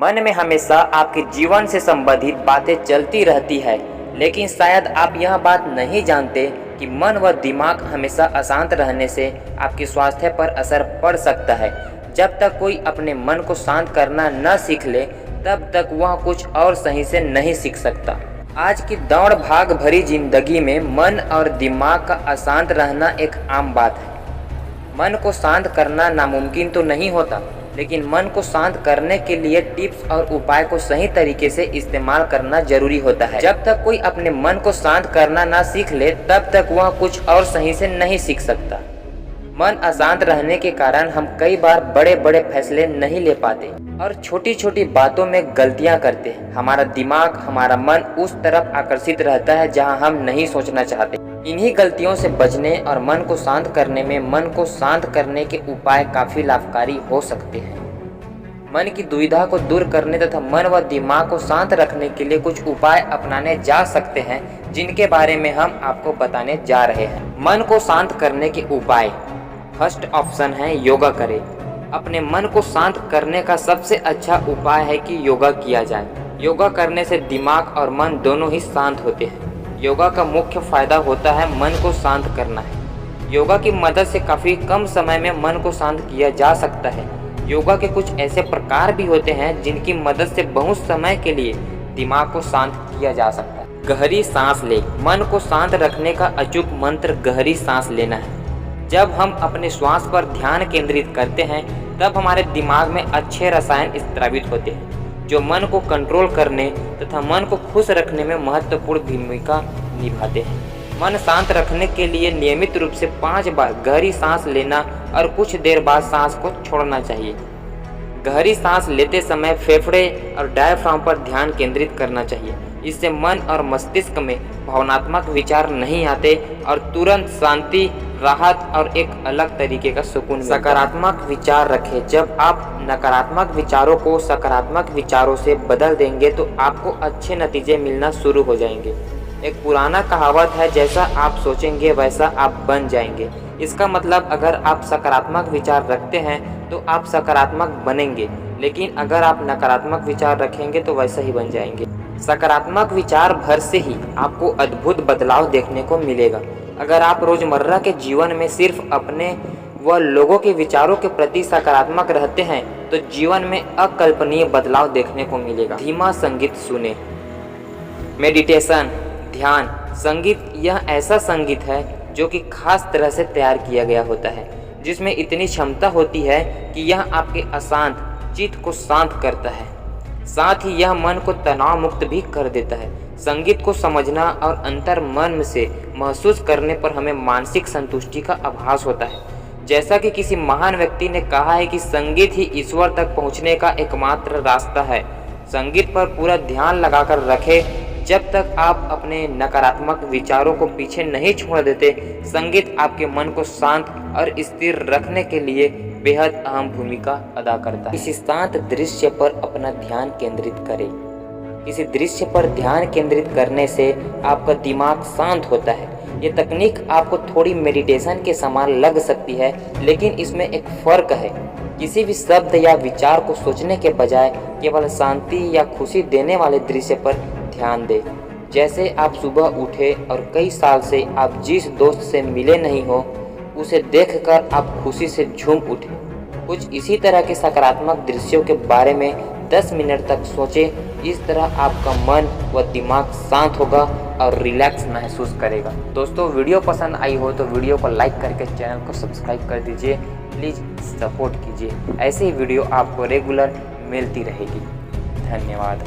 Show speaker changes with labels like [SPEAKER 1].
[SPEAKER 1] मन में हमेशा आपके जीवन से संबंधित बातें चलती रहती है, लेकिन शायद आप यह बात नहीं जानते कि मन व दिमाग हमेशा अशांत रहने से आपके स्वास्थ्य पर असर पड़ सकता है। जब तक कोई अपने मन को शांत करना न सीख ले, तब तक वह कुछ और सही से नहीं सीख सकता। आज की दौड़ भाग भरी जिंदगी में मन और दिमाग का अशांत रहना एक आम बात है। मन को शांत करना नामुमकिन तो नहीं होता, लेकिन मन को शांत करने के लिए टिप्स और उपाय को सही तरीके से इस्तेमाल करना जरूरी होता है। जब तक कोई अपने मन को शांत करना ना सीख ले, तब तक वह कुछ और सही से नहीं सीख सकता। मन अशांत रहने के कारण हम कई बार बड़े बड़े फैसले नहीं ले पाते और छोटी छोटी बातों में गलतियां करते हैं। हमारा दिमाग, हमारा मन उस तरफ आकर्षित रहता है जहां हम नहीं सोचना चाहते। इन्हीं गलतियों से बचने और मन को शांत करने में मन को शांत करने के उपाय काफी लाभकारी हो सकते हैं। मन की दुविधा को दूर करने तथा मन व दिमाग को शांत रखने के लिए कुछ उपाय अपनाने जा सकते हैं, जिनके बारे में हम आपको बताने जा रहे हैं। मन को शांत करने के उपाय। फर्स्ट ऑप्शन है योगा करें। अपने मन को शांत करने का सबसे अच्छा उपाय है कि योगा किया जाए। योगा करने से दिमाग और मन दोनों ही शांत होते हैं। योगा का मुख्य फायदा होता है मन को शांत करना है। योगा की मदद से काफ़ी कम समय में मन को शांत किया जा सकता है। योगा के कुछ ऐसे प्रकार भी होते हैं जिनकी मदद से बहुत समय के लिए दिमाग को शांत किया जा सकता है। गहरी सांस ले। मन को शांत रखने का अचूक मंत्र गहरी सांस लेना है। जब हम अपने श्वास पर ध्यान केंद्रित करते हैं, तब हमारे दिमाग में अच्छे रसायन स्रावित होते हैं जो मन को कंट्रोल करने तथा मन को खुश रखने में महत्वपूर्ण भूमिका निभाते हैं। मन शांत रखने के लिए नियमित रूप से 5 बार गहरी सांस लेना और कुछ देर बाद सांस को छोड़ना चाहिए। गहरी सांस लेते समय फेफड़े और डायफ्राम पर ध्यान केंद्रित करना चाहिए। इससे मन और मस्तिष्क में भावनात्मक विचार नहीं आते और तुरंत शांति, राहत और एक अलग तरीके का सुकून मिलता है। सकारात्मक विचार रखें। जब आप नकारात्मक विचारों को सकारात्मक विचारों से बदल देंगे तो आपको अच्छे नतीजे मिलना शुरू हो जाएंगे। एक पुराना कहावत है, जैसा आप सोचेंगे वैसा आप बन जाएंगे। इसका मतलब अगर आप सकारात्मक विचार रखते हैं तो आप सकारात्मक बनेंगे, लेकिन अगर आप नकारात्मक विचार रखेंगे तो वैसा ही बन जाएंगे। सकारात्मक विचार भर से ही आपको अद्भुत बदलाव देखने को मिलेगा। अगर आप रोजमर्रा के जीवन में सिर्फ अपने व लोगों के विचारों के प्रति सकारात्मक रहते हैं तो जीवन में अकल्पनीय बदलाव देखने को मिलेगा। धीमा संगीत सुने। मेडिटेशन, ध्यान, संगीत यह ऐसा संगीत है जो कि खास तरह से तैयार किया गया होता है, जिसमें इतनी क्षमता होती है कि यह आपके अशांत चित्त को शांत करता है। साथ ही यह मन को तनाव मुक्त भी कर देता है। संगीत को समझना और अंतर मन से महसूस करने पर हमें मानसिक संतुष्टि का आभास होता है। जैसा कि किसी महान व्यक्ति ने कहा है कि संगीत ही ईश्वर तक पहुंचने का एकमात्र रास्ता है। संगीत पर पूरा ध्यान लगाकर रखें। जब तक आप अपने नकारात्मक विचारों को पीछे नहीं छोड़ देते, संगीत आपके मन को शांत और स्थिर रखने के लिए बेहद अहम भूमिका अदा करता है। किसी शांत दृश्य पर अपना ध्यान केंद्रित करें। किसी दृश्य पर ध्यान केंद्रित करने से आपका दिमाग शांत होता है। ये तकनीक आपको थोड़ी मेडिटेशन के समान लग सकती है, लेकिन इसमें एक फ़र्क है। किसी भी शब्द या विचार को सोचने के बजाय केवल शांति या खुशी देने वाले दृश्य पर ध्यान दें। जैसे आप सुबह उठे और कई साल से आप जिस दोस्त से मिले नहीं हो, उसे देखकर आप खुशी से झूम उठे। कुछ इसी तरह के सकारात्मक दृश्यों के बारे में 10 मिनट तक सोचें। इस तरह आपका मन व दिमाग शांत होगा और रिलैक्स महसूस करेगा। दोस्तों, वीडियो पसंद आई हो तो वीडियो को लाइक करके चैनल को सब्सक्राइब कर दीजिए। प्लीज़ सपोर्ट कीजिए। ऐसे ही वीडियो आपको रेगुलर मिलती रहेगी। धन्यवाद।